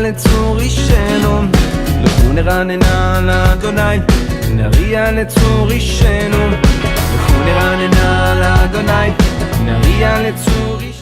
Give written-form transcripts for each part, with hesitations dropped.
לצור אישנו לכו נרננה לאדוני נריע לצור אישנו לכו נרננה לאדוני נריע לצור אישנו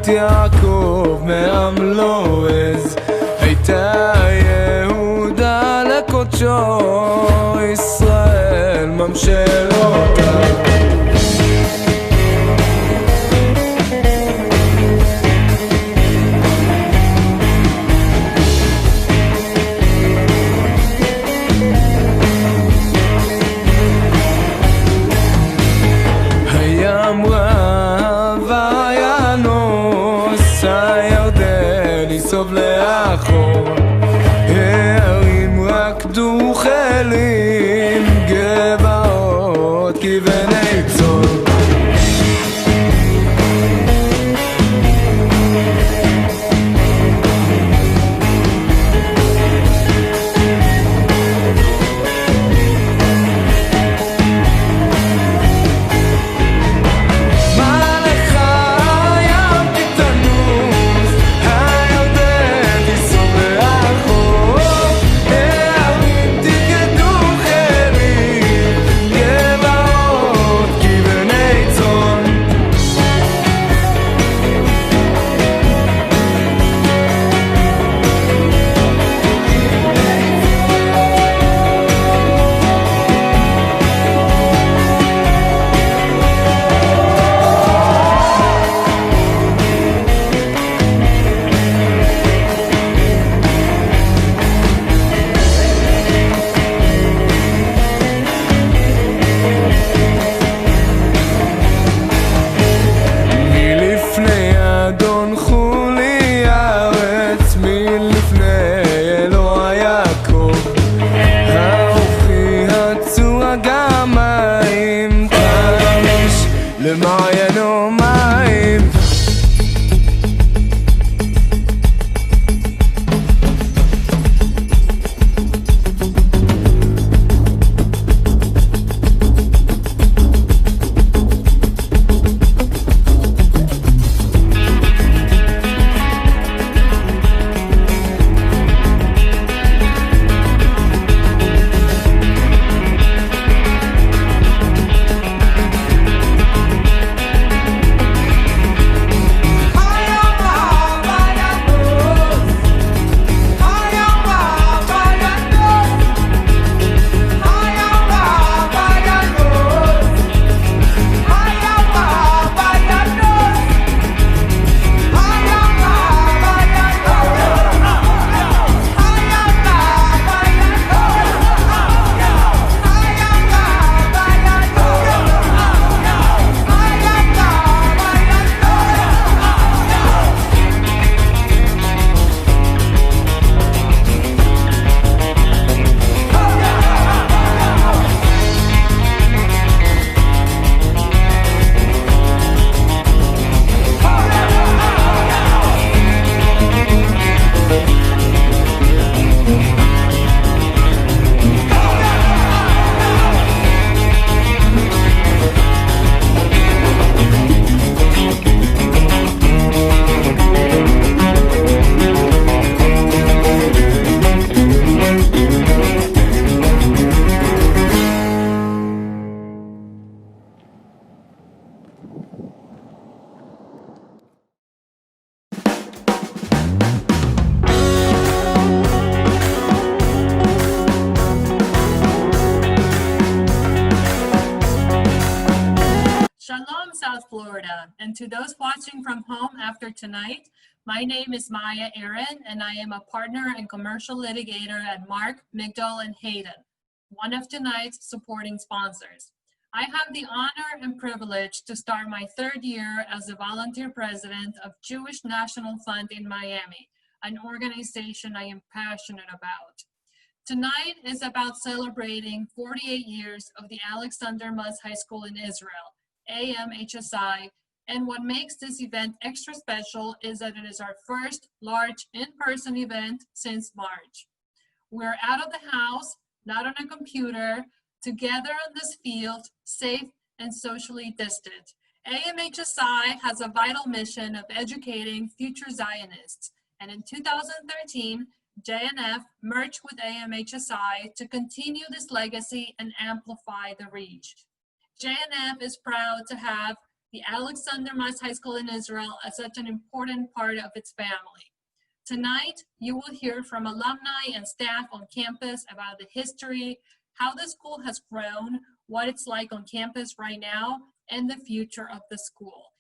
יעקב מעמלועז הייתה יהודה לקודשו ישראל ממשלותיו סוב לאחור הערים רקדו חלים גבעות כבני צאן And to those watching from home after tonight, my name is Maya Aaron, and I am a partner and commercial litigator at Mark, Migdal, and Hayden, one of tonight's supporting sponsors. I have the honor and privilege to start my third year as a volunteer president of Jewish National Fund in Miami, an organization I am passionate about. Tonight is about celebrating 48 years of the Alexander Muss High School in Israel, AMHSI, and what makes this event extra special is that it is our first large in-person event since March. We're out of the house, not on a computer, together on this field, safe and socially distant. AMHSI has a vital mission of educating future Zionists, and in 2013, JNF merged with AMHSI to continue this legacy and amplify the reach. JNF is proud to have the Alexander Muss High School in Israel as such an important part of its family. Tonight, you will hear from alumni and staff on campus about the history, how the school has grown, what it's like on campus right now, and the future of the school.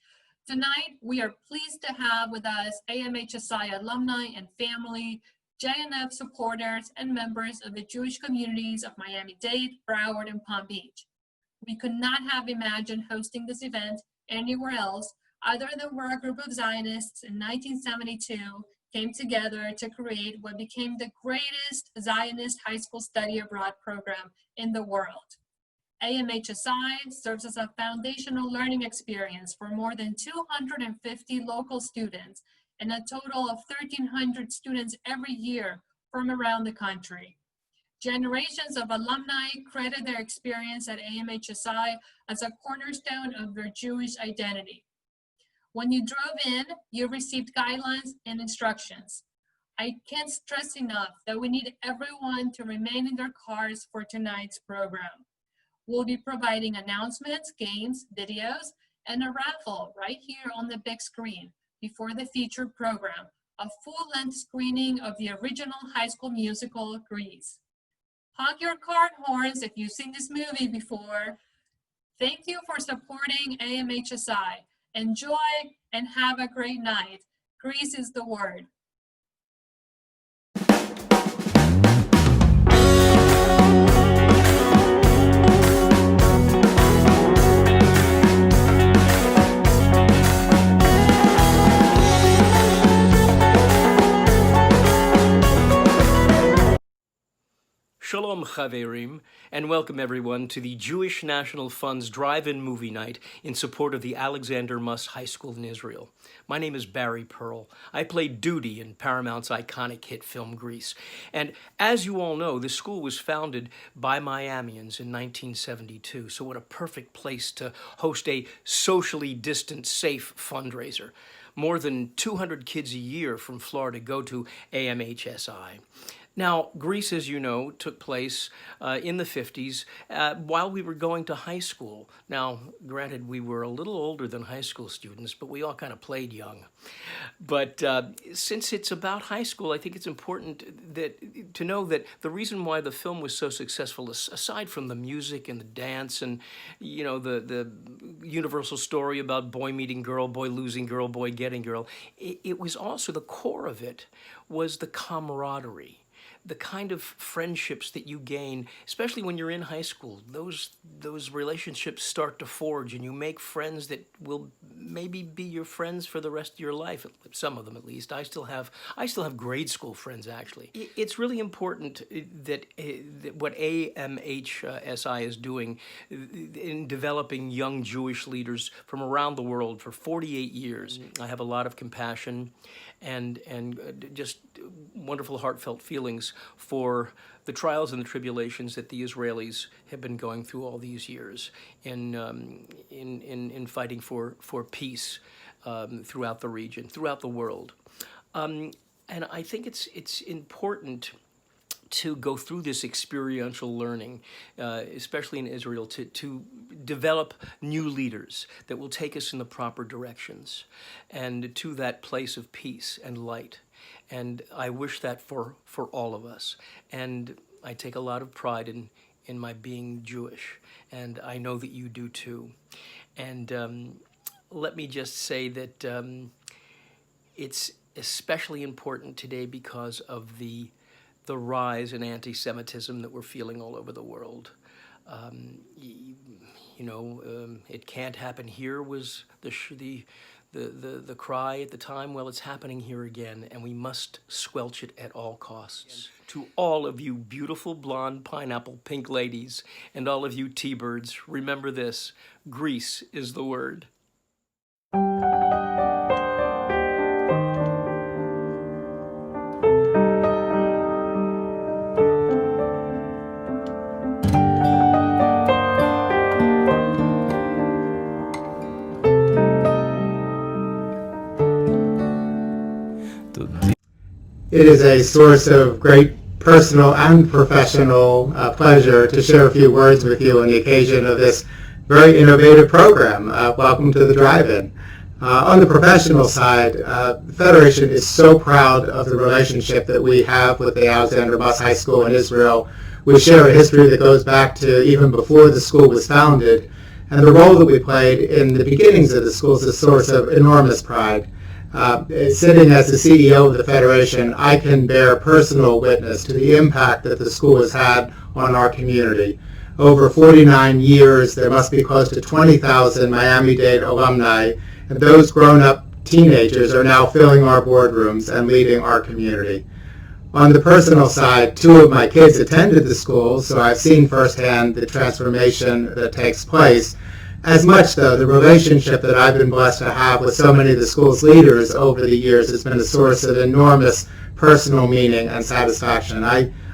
Tonight, we are pleased to have with us AMHSI alumni and family, JNF supporters, and members of the Jewish communities of Miami-Dade, Broward, and Palm Beach. We could not have imagined hosting this event anywhere else other than where a group of Zionists in 1972 came together to create what became the greatest Zionist high school study abroad program in the world. AMHSI serves as a foundational learning experience for more than 250 local students and a total of 1,300 students every year from around the country. Generations of alumni credit their experience at AMHSI as a cornerstone of their Jewish identity. When you drove in, you received guidelines and instructions. I can't stress enough that we need everyone to remain in their cars for tonight's program. We'll be providing announcements, games, videos, and a raffle right here on the big screen before the featured program, a full-length screening of the original High School musical, Grease. Honk your car horns if you've seen this movie before. Thank you for supporting AMHSI. Enjoy and have a great night. Grease is the word. Shalom Chaverim, and welcome everyone to the Jewish National Fund's Drive-In Movie Night in support of the Alexander Muss High School in Israel. My name is Barry Pearl. I played Duty in Paramount's iconic hit film Grease. And as you all know, the school was founded by Miamians in 1972, so what a perfect place to host a socially distant, safe fundraiser. More than 200 kids a year from Florida go to AMHSI. Now, Grease, as you know, took place in the 50s while we were going to high school. Now, granted, we were a little older than high school students, but we all kind of played young. But since it's about high school, I think it's important to know that the reason why the film was so successful, aside from the music and the dance and, you know, the universal story about boy meeting girl, boy losing girl, boy getting girl, it was also the core of it was the camaraderie. The kind of friendships that you gain, especially when you're in high school, those relationships start to forge, and you make friends that will maybe be your friends for the rest of your life. Some of them, at least. I still have grade school friends. Actually, it's really important that what AMHSI is doing in developing young Jewish leaders from around the world for 48 years. I have a lot of compassion and just wonderful heartfelt feelings for the trials and the tribulations that the Israelis have been going through all these years in fighting for peace throughout the region, throughout the world. And I think it's important to go through this experiential learning, especially in Israel, to develop new leaders that will take us in the proper directions and to that place of peace and light. And I wish that for all of us. And I take a lot of pride in my being Jewish, and I know that you do too. And let me just say that it's especially important today because of the rise in anti-Semitism that we're feeling all over the world. It can't happen here was the cry at the time. Well, it's happening here again, and we must squelch it at all costs. To all of you beautiful blonde pineapple pink ladies and all of you T-birds, remember this: Grease is the word. It is a source of great personal and professional pleasure to share a few words with you on the occasion of this very innovative program. Welcome to the drive-in. On the professional side, the Federation is so proud of the relationship that we have with the Alexander Muss High School in Israel. We share a history that goes back to even before the school was founded, and the role that we played in the beginnings of the school is a source of enormous pride. Sitting as the CEO of the Federation, I can bear personal witness to the impact that the school has had on our community. Over 49 years, there must be close to 20,000 Miami-Dade alumni, and those grown-up teenagers are now filling our boardrooms and leading our community. On the personal side, 2 of my kids attended the school, so I've seen firsthand the transformation that takes place. As much, though, the relationship that I've been blessed to have with so many of the school's leaders over the years has been a source of enormous personal meaning and satisfaction.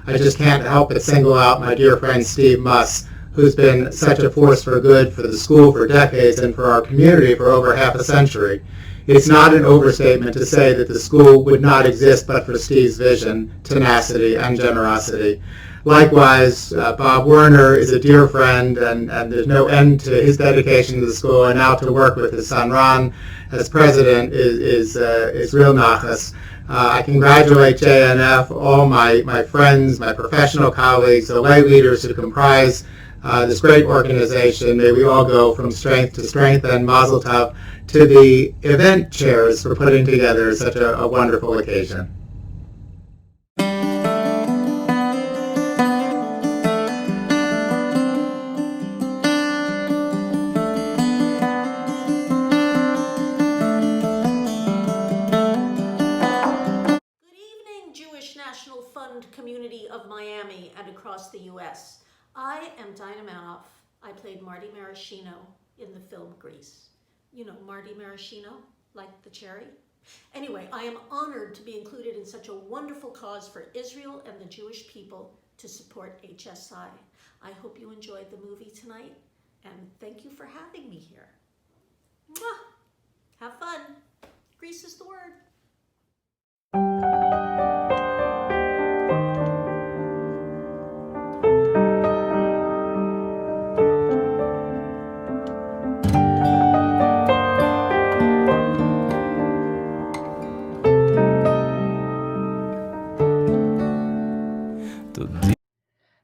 I just can't help but single out my dear friend Steve Muss, who's been such a force for good for the school for decades and for our community for over half a century. It's not an overstatement to say that the school would not exist but for Steve's vision, tenacity, and generosity. Likewise, Bob Werner is a dear friend, and there's no end to his dedication to the school, and now to work with his son Ron as president is real nachas. I congratulate JNF, all my friends, my professional colleagues, the lay leaders who comprise this great organization. May we all go from strength to strength, and mazel tov to the event chairs for putting together such a wonderful occasion. Community of Miami and across the U.S. I am Dinah Manoff. I played Marty Maraschino in the film Grease. You know Marty Maraschino, like the cherry? Anyway, I am honored to be included in such a wonderful cause for Israel and the Jewish people to support HSI. I hope you enjoyed the movie tonight, and thank you for having me here. Mwah! Have fun. Grease is the word.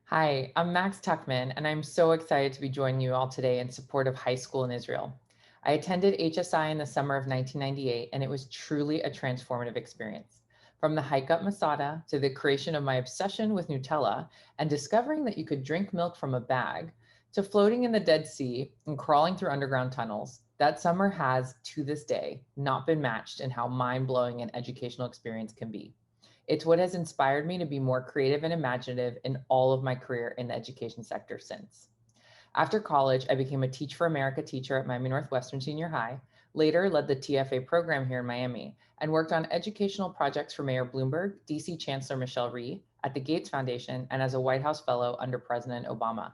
Hi, I'm Max Tuckman, and I'm so excited to be joining you all today in support of high school in Israel. I attended HSI in the summer of 1998, and it was truly a transformative experience. From the hike up Masada to the creation of my obsession with Nutella and discovering that you could drink milk from a bag, to floating in the Dead Sea and crawling through underground tunnels, that summer has, to this day, not been matched in how mind-blowing an educational experience can be. It's what has inspired me to be more creative and imaginative in all of my career in the education sector since. After college, I became a Teach for America teacher at Miami Northwestern Senior High, later led the TFA program here in Miami, and worked on educational projects for Mayor Bloomberg, DC Chancellor Michele Rhee, at the Gates Foundation, and as a White House Fellow under President Obama.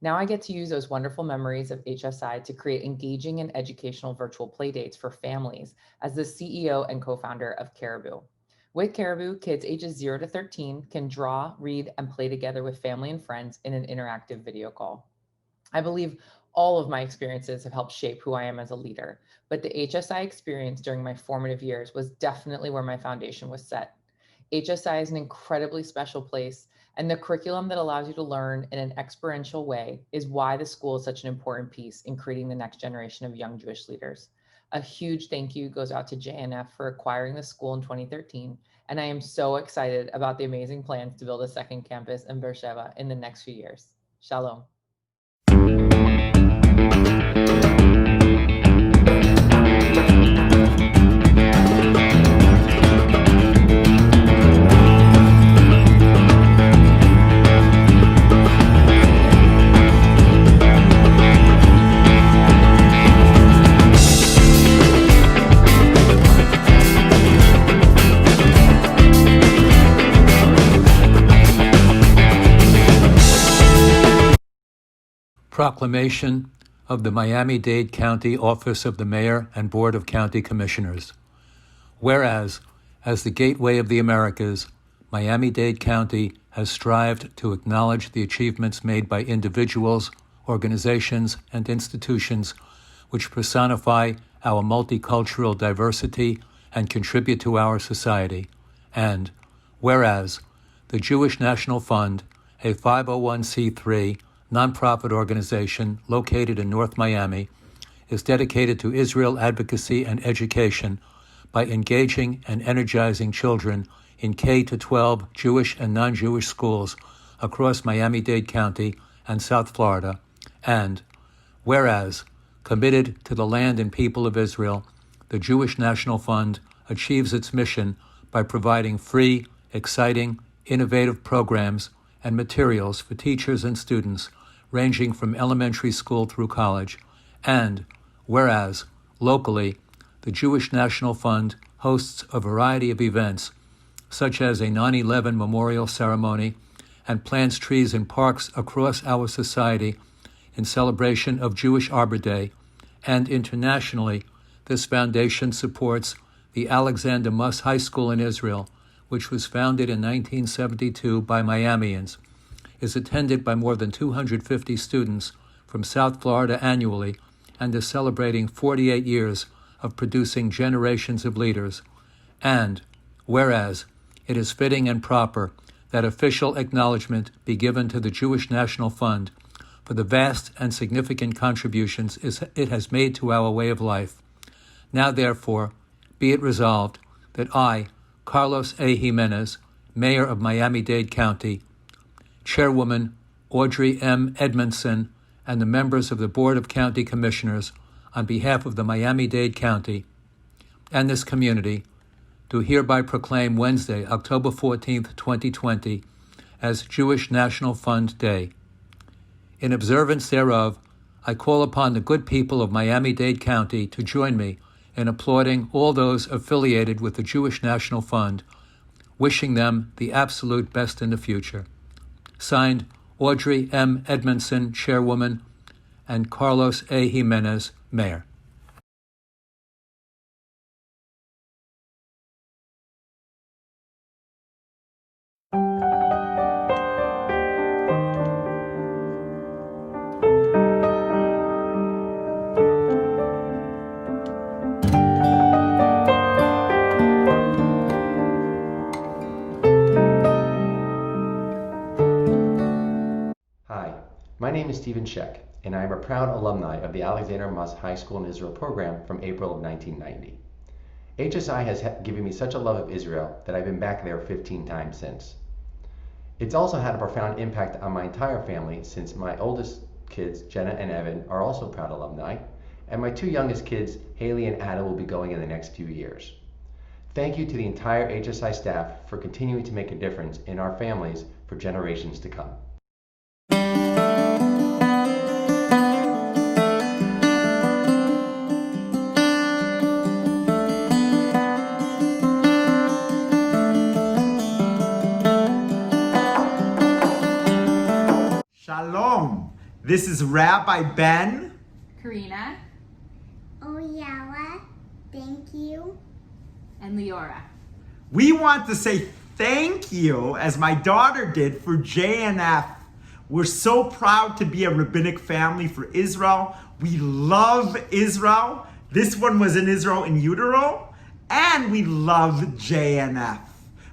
Now I get to use those wonderful memories of HSI to create engaging and educational virtual playdates for families as the CEO and co-founder of Caribou. With Caribou, kids ages 0 to 13 can draw, read, and play together with family and friends in an interactive video call. I believe all of my experiences have helped shape who I am as a leader, but the HSI experience during my formative years was definitely where my foundation was set. HSI is an incredibly special place, and the curriculum that allows you to learn in an experiential way is why the school is such an important piece in creating the next generation of young Jewish leaders. A huge thank you goes out to JNF for acquiring the school in 2013, and I am so excited about the amazing plans to build a second campus in Beersheba in the next few years. Shalom. Proclamation of the Miami-Dade County Office of the Mayor and Board of County Commissioners. Whereas, as the gateway of the Americas, Miami-Dade County has strived to acknowledge the achievements made by individuals, organizations, and institutions which personify our multicultural diversity and contribute to our society. And whereas the Jewish National Fund, a 501c3 nonprofit organization located in North Miami, is dedicated to Israel advocacy and education by engaging and energizing children in K-12 Jewish and non-Jewish schools across Miami-Dade County and South Florida. And whereas, committed to the land and people of Israel, the Jewish National Fund achieves its mission by providing free, exciting, innovative programs and materials for teachers and students ranging from elementary school through college. And whereas, locally, the Jewish National Fund hosts a variety of events, such as a 9/11 memorial ceremony, and plants trees in parks across our society in celebration of Jewish Arbor Day. And internationally, this foundation supports the Alexander Muss High School in Israel, which was founded in 1972 by Miamians, is attended by more than 250 students from South Florida annually, and is celebrating 48 years of producing generations of leaders. And whereas it is fitting and proper that official acknowledgement be given to the Jewish National Fund for the vast and significant contributions it has made to our way of life. Now, therefore, be it resolved that I, Carlos A. Jimenez, Mayor of Miami-Dade County, Chairwoman Audrey M. Edmondson, and the members of the Board of County Commissioners, on behalf of the Miami-Dade County and this community, do hereby proclaim Wednesday, October 14th, 2020, as Jewish National Fund Day. In observance thereof, I call upon the good people of Miami-Dade County to join me in applauding all those affiliated with the Jewish National Fund, wishing them the absolute best in the future. Signed, Audrey M. Edmondson, Chairwoman, and Carlos A. Jimenez, Mayor. My name is Scheck, and I am a proud alumni of the Alexander Muss High School in Israel program from April of 1990. HSI has given me such a love of Israel that I've been back there 15 times since. It's also had a profound impact on my entire family, since my oldest kids, Jenna and Evan, are also proud alumni, and my two youngest kids, Haley and Ada, will be going in the next few years. Thank you to the entire HSI staff for continuing to make a difference in our families for generations to come. Shalom. This is Rabbi Ben, Karina, Oyala, thank you, and Leora. We want to say thank you, as my daughter did, for JNF. We're so proud to be a rabbinic family for Israel. We love Israel. This one was in Israel in utero, and we love JNF.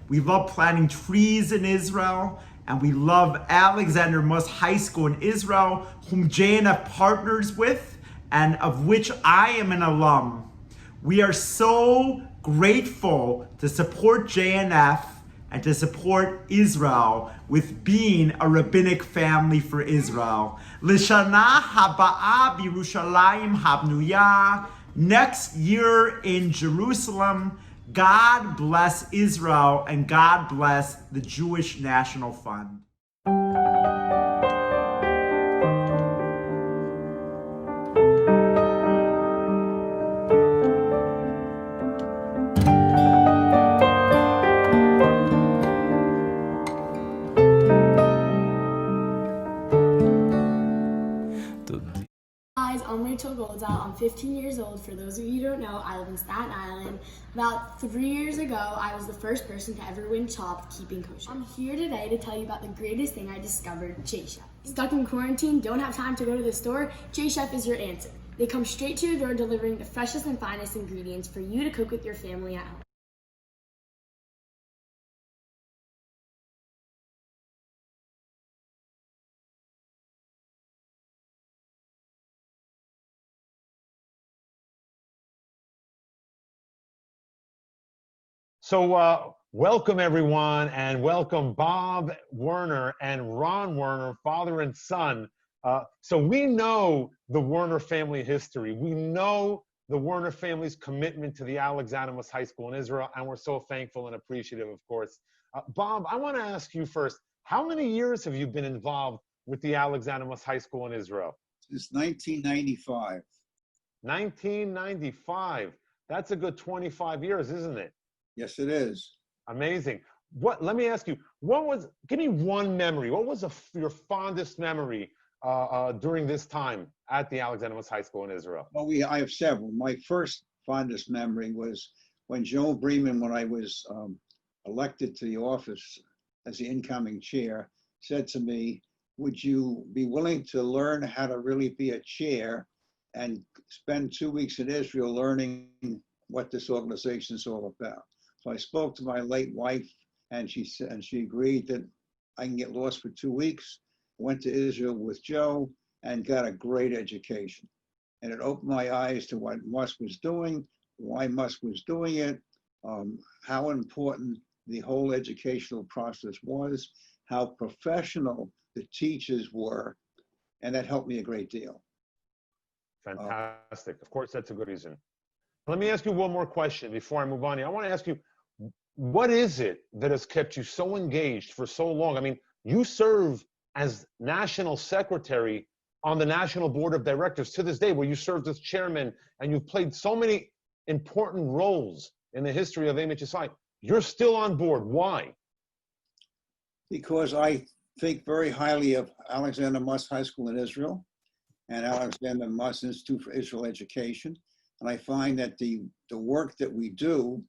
We love planting trees in Israel, and we love Alexander Muss High School in Israel, whom JNF partners with, and of which I am an alum. We are so grateful to support JNF and to support Israel with being a rabbinic family for Israel. L'shana haba'a b'Yerushalayim habnuya. Next year in Jerusalem. God bless Israel, and God bless the Jewish National Fund. I'm Rachel Goldsall. I'm 15 years old. For those of you who don't know, I live in Staten Island. About 3 years ago, I was the first person to ever win CHOP keeping kosher. I'm here today to tell you about the greatest thing I discovered, J-Chef. Stuck in quarantine, don't have time to go to the store? J-Chef is your answer. They come straight to your door delivering the freshest and finest ingredients for you to cook with your family at home. So welcome everyone, and welcome Bob Werner and Ron Werner, father and son. So we know the Werner family history. We know the Werner family's commitment to the Alexander Muss High School in Israel, and we're so thankful and appreciative, of course. Bob, I want to ask you first, how many years have you been involved with the Alexander Muss High School in Israel? Since 1995. 1995. That's a good 25 years, isn't it? Yes, it is. Amazing. Let me ask you, give me one memory. What was your fondest memory during this time at the Alexander Muss High School in Israel? Well, I have several. My first fondest memory was when Joe Bremen, when I was elected to the office as the incoming chair, said to me, would you be willing to learn how to really be a chair and spend 2 weeks in Israel learning what this organization is all about? So I spoke to my late wife, and she agreed that I can get lost for 2 weeks. Went to Israel with Joe and got a great education. And it opened my eyes to what Muss was doing, why Muss was doing it, how important the whole educational process was, how professional the teachers were, and that helped me a great deal. Fantastic. Of course, that's a good reason. Let me ask you one more question before I move on here. I want to ask you, what is it that has kept you so engaged for so long? I mean, you serve as national secretary on the National Board of Directors to this day, where you served as chairman, and you've played so many important roles in the history of AMHSI. You're still on board. Why? Because I think very highly of Alexander Muss High School in Israel and Alexander Muss Institute for Israel Education. And I find that the work that we do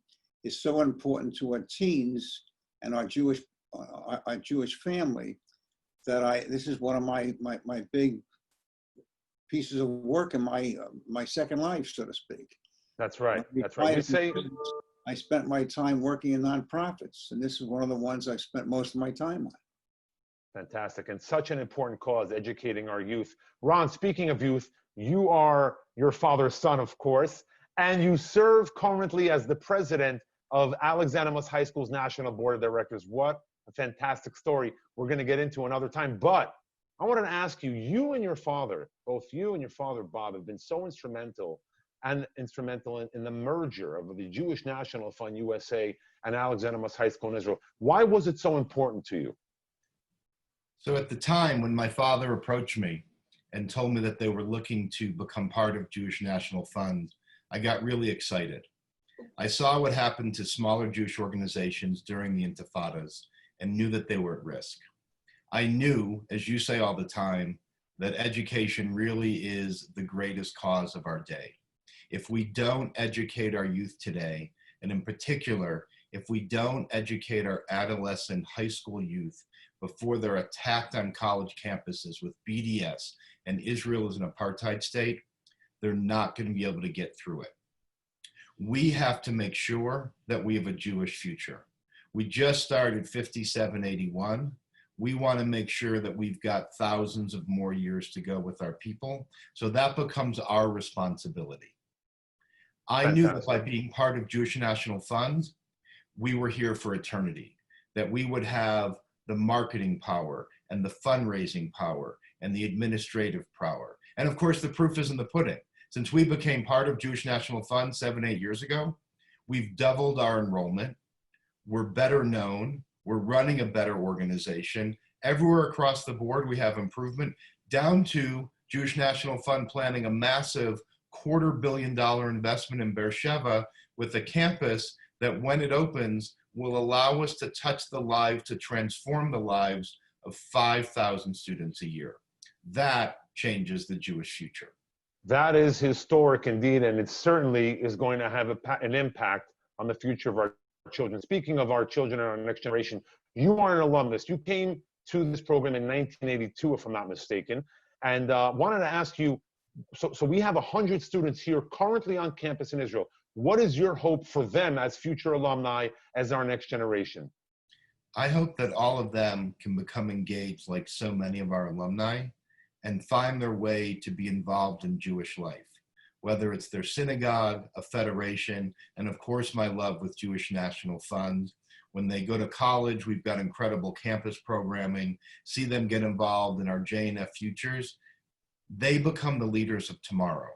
is so important to our teens and our Jewish family that this is one of my big pieces of work in my second life, so to speak. That's right. That's right. I spent my time working in nonprofits, and this is one of the ones I spent most of my time on. Fantastic, and such an important cause, educating our youth. Ron, speaking of youth, you are your father's son, of course, and you serve currently as the president of Alexander Muss High School's National Board of Directors. What a fantastic story we're going to get into another time. But I wanted to ask you, you and your father, both you and your father, Bob, have been so instrumental in the merger of the Jewish National Fund USA and Alexander Muss High School in Israel. Why was it so important to you? So at the time when my father approached me and told me that they were looking to become part of Jewish National Fund, I got really excited. I saw what happened to smaller Jewish organizations during the intifadas and knew that they were at risk. I knew, as you say all the time, that education really is the greatest cause of our day. If we don't educate our youth today, and in particular, if we don't educate our adolescent high school youth before they're attacked on college campuses with BDS and Israel is an apartheid state, they're not going to be able to get through it. We have to make sure that we have a Jewish future. We just started 5781. We want to make sure that we've got thousands of more years to go with our people. So that becomes our responsibility. I knew that by being part of Jewish National Fund, we were here for eternity, that we would have the marketing power and the fundraising power and the administrative power. And of course, the proof is in the pudding. Since we became part of Jewish National Fund 7-8 years ago, we've doubled our enrollment. We're better known. We're running a better organization. Everywhere across the board, we have improvement, down to Jewish National Fund planning a massive $250 million investment in Beersheba with a campus that when it opens will allow us to touch the lives, to transform the lives of 5,000 students a year. That changes the Jewish future. That is historic indeed, and it certainly is going to have an impact on the future of our children. Speaking of our children and our next generation, you are an alumnus. You came to this program in 1982, if I'm not mistaken, and wanted to ask you, so we have 100 students here currently on campus in Israel. What is your hope for them as future alumni, as our next generation? I hope that all of them can become engaged like so many of our alumni and find their way to be involved in Jewish life, whether it's their synagogue, a federation, and of course my love with Jewish National Fund. When they go to college, we've got incredible campus programming, see them get involved in our JNF futures. They become the leaders of tomorrow.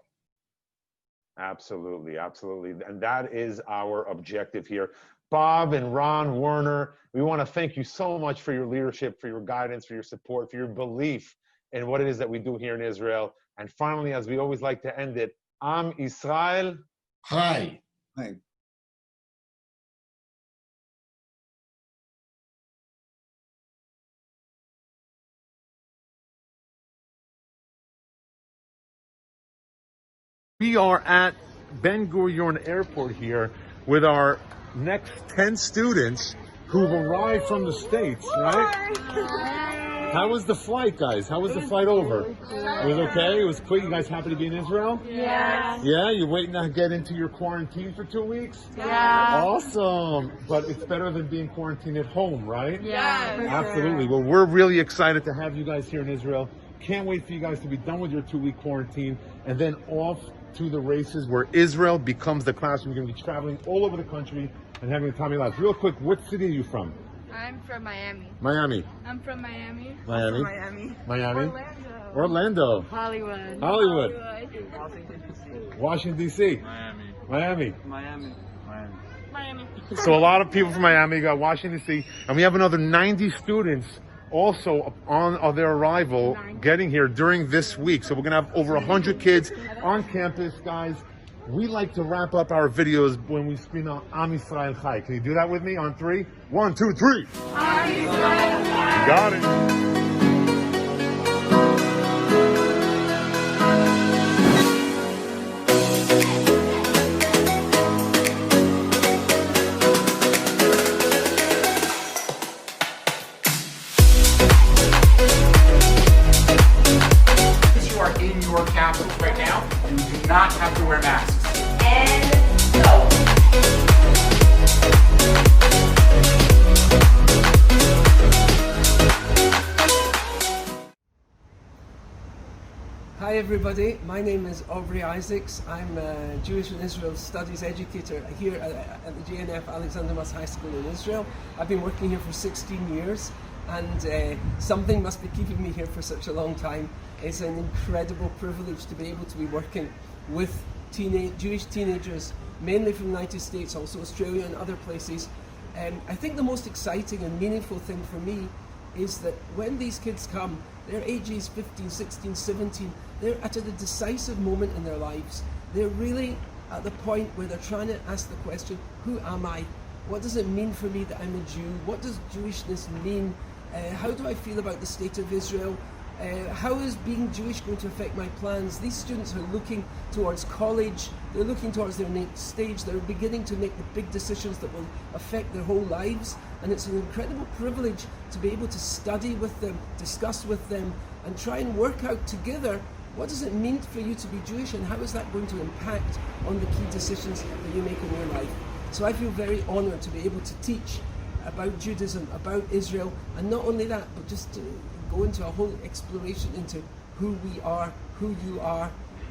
Absolutely, absolutely. And that is our objective here. Bob and Ron Werner, we want to thank you so much for your leadership, for your guidance, for your support, for your belief in what it is that we do here in Israel. And finally, as we always like to end it, Am Israel. Hi. Hi. We are at Ben Gurion Airport here with our next 10 students who've arrived from the States, right? How was the flight, guys? How was the flight over? It was okay? It was quick? You guys happy to be in Israel? Yeah. Yeah? You're waiting to get into your quarantine for 2 weeks? Yeah. Awesome. But it's better than being quarantined at home, right? Yeah. Absolutely. Well, we're really excited to have you guys here in Israel. Can't wait for you guys to be done with your 2-week quarantine and then off to the races where Israel becomes the classroom. You're going to be traveling all over the country and having a time of your life. Real quick, what city are you from? I'm from Miami. Miami. I'm from Miami. Miami. Miami. Miami. Orlando. Hollywood. Hollywood. Washington, D.C. Miami. Miami. Miami. Miami. Miami. So a lot of people from Miami, you got Washington, D.C., and we have another 90 students also on their arrival getting here during this week. So we're going to have over 100 kids on campus, guys. We like to wrap up our videos when we scream out Am Yisrael Chai. Can you do that with me on 3? 1, 2, 3. Am Yisrael Chai. Got it. Your capitals right now, and you do not have to wear masks. And go. Hi everybody, my name is Aubrey Isaacs. I'm a Jewish and Israel Studies educator here at the JNF Alexander Muss High School in Israel. I've been working here for 16 years and something must be keeping me here for such a long time. It's an incredible privilege to be able to be working with Jewish teenagers, mainly from the United States, also Australia and other places. I think the most exciting and meaningful thing for me is that when these kids come, their ages 15, 16, 17, they're at a decisive moment in their lives. They're really at the point where they're trying to ask the question, who am I? What does it mean for me that I'm a Jew? What does Jewishness mean? How do I feel about the state of Israel? How is being Jewish going to affect my plans? These students are looking towards college, they're looking towards their next stage, they're beginning to make the big decisions that will affect their whole lives, and it's an incredible privilege to be able to study with them, discuss with them, and try and work out together what does it mean for you to be Jewish and how is that going to impact on the key decisions that you make in your life. So I feel very honored to be able to teach about Judaism, about Israel, and not only that, but just to go into a whole exploration into who we are, who you are,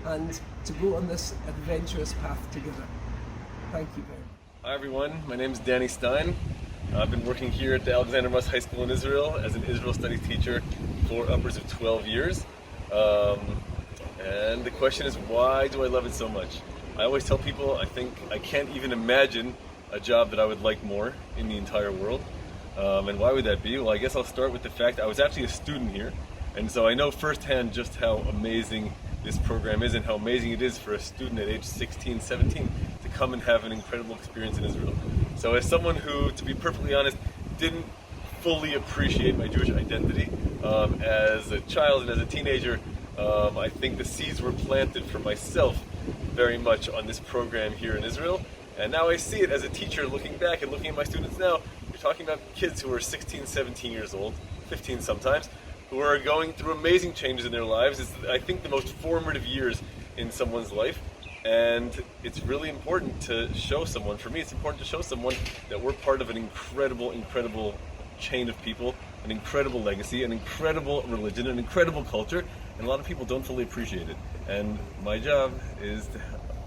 and to go on this adventurous path together. Thank you very much. Hi everyone, my name is Danny Stein. I've been working here at the Alexander Muss High School in Israel as an Israel Studies teacher for upwards of 12 years. And the question is, why do I love it so much? I always tell people I think I can't even imagine a job that I would like more in the entire world. And why would that be? Well, I guess I'll start with the fact I was actually a student here, and so I know firsthand just how amazing this program is and how amazing it is for a student at age 16, 17 to come and have an incredible experience in Israel. So as someone who, to be perfectly honest, didn't fully appreciate my Jewish identity as a child and as a teenager, I think the seeds were planted for myself very much on this program here in Israel. And now I see it as a teacher looking back and looking at my students now. You're talking about kids who are 16, 17 years old, 15 sometimes, who are going through amazing changes in their lives. It's, I think, the most formative years in someone's life. And it's really important to show someone, for me, it's important to show someone that we're part of an incredible, incredible chain of people, an incredible legacy, an incredible religion, an incredible culture, and a lot of people don't fully appreciate it. And my job is to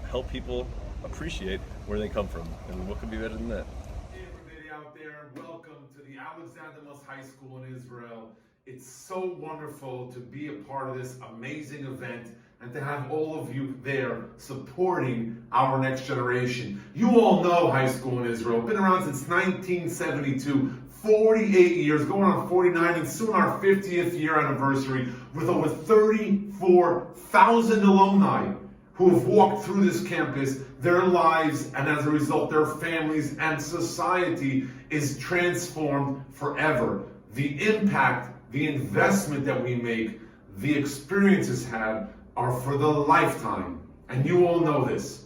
help people appreciate where they come from. And what could be better than that? Hey everybody out there, welcome to the Alexander Muss High School in Israel. It's so wonderful to be a part of this amazing event and to have all of you there supporting our next generation. You all know high school in Israel, been around since 1972, 48 years, going on 49, and soon our 50th year anniversary, with over 34,000 alumni who have walked through this campus, their lives, and as a result, their families and society is transformed forever. The impact, the investment that we make, the experiences had are for the lifetime. And you all know this.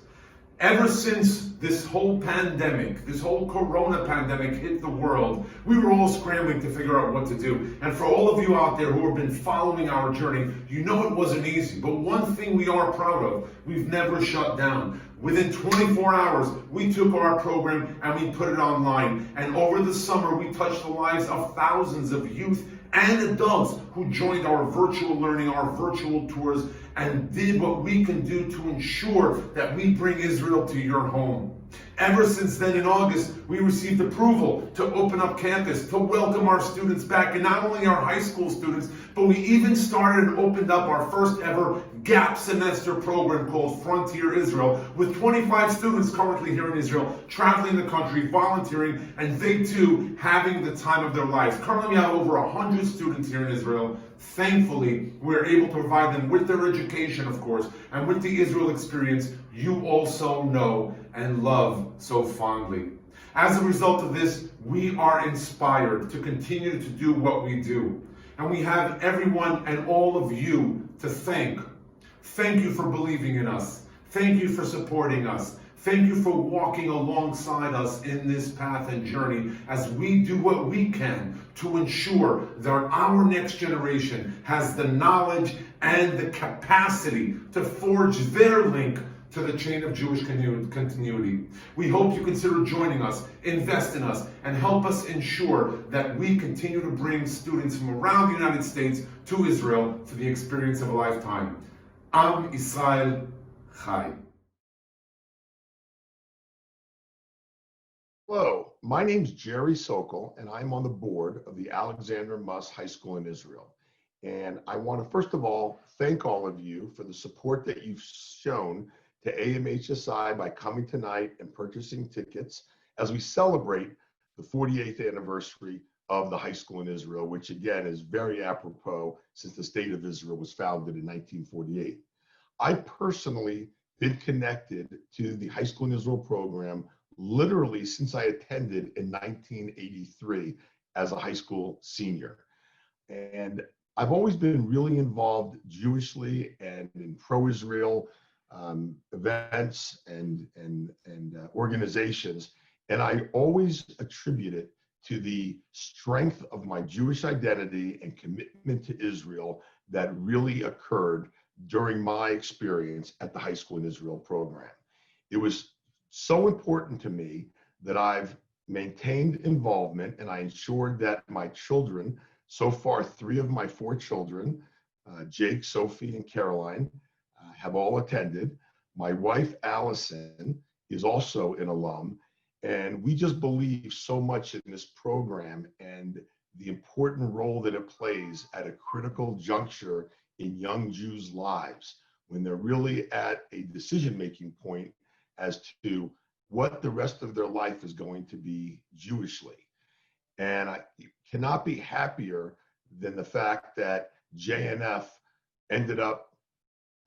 Ever since this whole pandemic, this whole corona pandemic hit the world, we were all scrambling to figure out what to do. And for all of you out there who have been following our journey, you know it wasn't easy. But one thing we are proud of, we've never shut down. Within 24 hours, we took our program and we put it online. And over the summer, we touched the lives of thousands of youth and adults who joined our virtual learning, our virtual tours, and did what we can do to ensure that we bring Israel to your home. Ever since then, in August, we received approval to open up campus, to welcome our students back, and not only our high school students, but we even started and opened up our first ever gap semester program called Frontier Israel, with 25 students currently here in Israel, traveling the country, volunteering, and they too having the time of their lives. Currently, we have over 100 students here in Israel. Thankfully, we're able to provide them with their education, of course, and with the Israel experience you also know and love so fondly. As a result of this, we are inspired to continue to do what we do. And we have everyone and all of you to thank. Thank you for believing in us. Thank you for supporting us. Thank you for walking alongside us in this path and journey as we do what we can to ensure that our next generation has the knowledge and the capacity to forge their link to the chain of Jewish continuity. We hope you consider joining us, invest in us, and help us ensure that we continue to bring students from around the United States to Israel for the experience of a lifetime. Am Israel Chai. Hello, my name's Jerry Sokol, and I'm on the board of the Alexander Muss High School in Israel. And I want to, first of all, thank all of you for the support that you've shown to AMHSI by coming tonight and purchasing tickets as we celebrate the 48th anniversary of the high school in Israel, which again is very apropos since the state of Israel was founded in 1948. I personally been connected to the high school in Israel program literally since I attended in 1983 as a high school senior. And I've always been really involved Jewishly and in pro-Israel events and organizations. And I always attribute it to the strength of my Jewish identity and commitment to Israel that really occurred during my experience at the high school in Israel program. It was so important to me that I've maintained involvement, and I ensured that my children, so far 3 of my 4 children, Jake, Sophie, and Caroline, have all attended. My wife, Allison, is also an alum, and we just believe so much in this program and the important role that it plays at a critical juncture in young Jews' lives when they're really at a decision-making point as to what the rest of their life is going to be Jewishly. And I cannot be happier than the fact that JNF ended up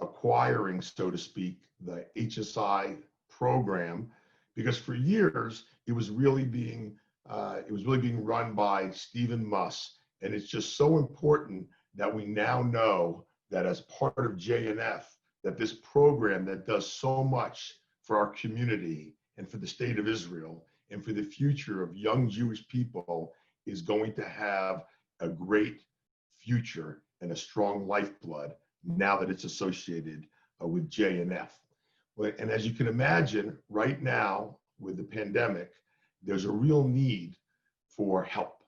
acquiring, so to speak, the HSI program, because for years it was really being run by Stephen Muss, and it's just so important that we now know that as part of JNF, that this program that does so much for our community and for the state of Israel and for the future of young Jewish people is going to have a great future and a strong lifeblood now that it's associated with JNF. And as you can imagine, right now with the pandemic, there's a real need for help.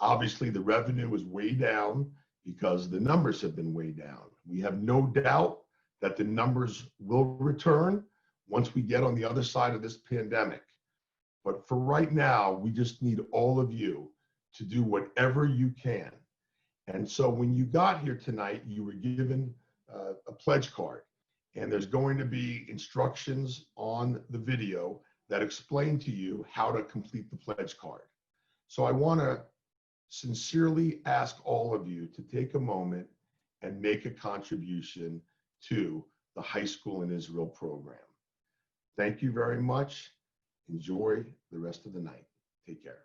Obviously, the revenue is way down because the numbers have been way down. We have no doubt that the numbers will return once we get on the other side of this pandemic. But for right now, we just need all of you to do whatever you can. And so when you got here tonight, you were given a pledge card, and there's going to be instructions on the video that explain to you how to complete the pledge card. So I want to sincerely ask all of you to take a moment and make a contribution to the High School in Israel program. Thank you very much. Enjoy the rest of the night. Take care.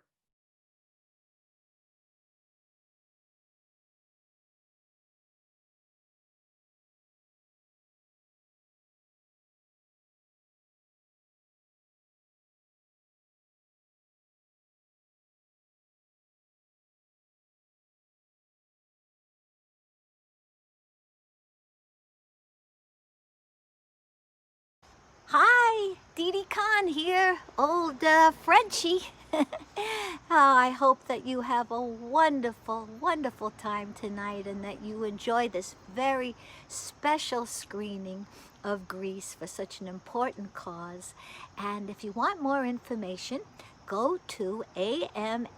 Hi, Dee Dee Khan here, old Frenchie. I hope that you have a wonderful, wonderful time tonight and that you enjoy this very special screening of Grease for such an important cause. And if you want more information, go to AMHSI.org.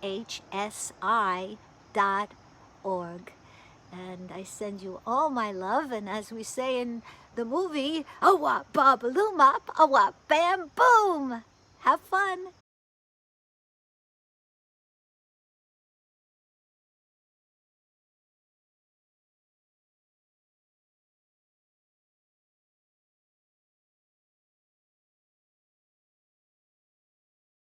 And I send you all my love, and as we say in the movie, a wop bob a loom up, a wop bam boom. Have fun.